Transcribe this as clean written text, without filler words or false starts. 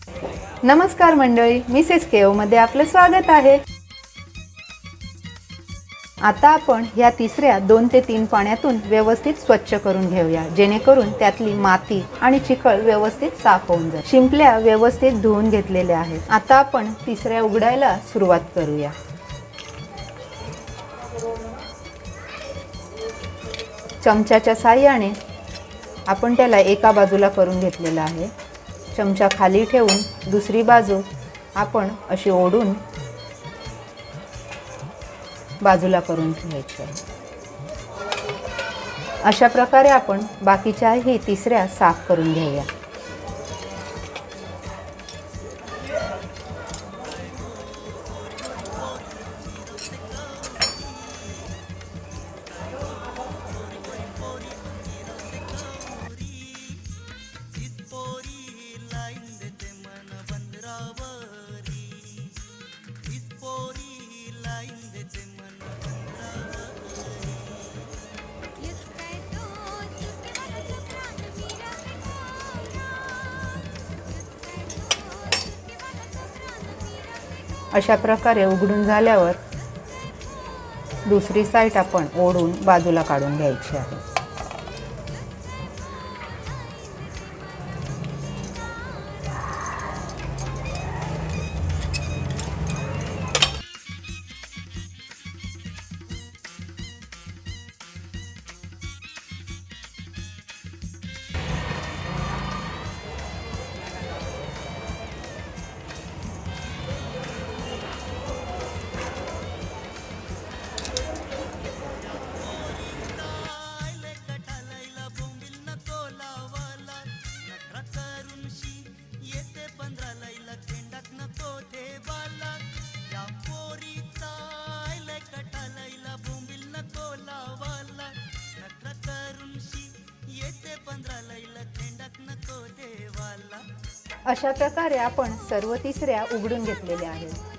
नमस्कार मंडळी, मिसेस केओ मध्ये आपले स्वागत आहे। आता आपण ह्या तिसऱ्या 2 ते 3 पाण्यातून व्यवस्थित स्वच्छ करून घेऊया, जेणेकरून त्यातली माती आणि चिखल व्यवस्थित साफ होऊन जाईल। शिंपल्या व्यवस्थित धुवून घेतलेल्या आहेत। आता आपण तिसऱ्या उघडायला सुरुवात करूया। चमच्याच्या साहाय्याने आपण त्याला एका बाजूला करून घेतलेला आहे। चमचा खाली ठेवून दुसरी बाजू आपण अशी ओढून बाजूला करून घ्यायची आहे। अशा प्रकारे आपण बाकीच्याही तिसऱ्या साफ करून घेऊया। अशा प्रकारे उघडून झाल्यावर दुसरी साइड आपण ओढून बाजूला काढून घ्यायची आहे। अशा प्रकारे आपण सर्व तिसऱ्या उघडून घेतलेल्या आहेत।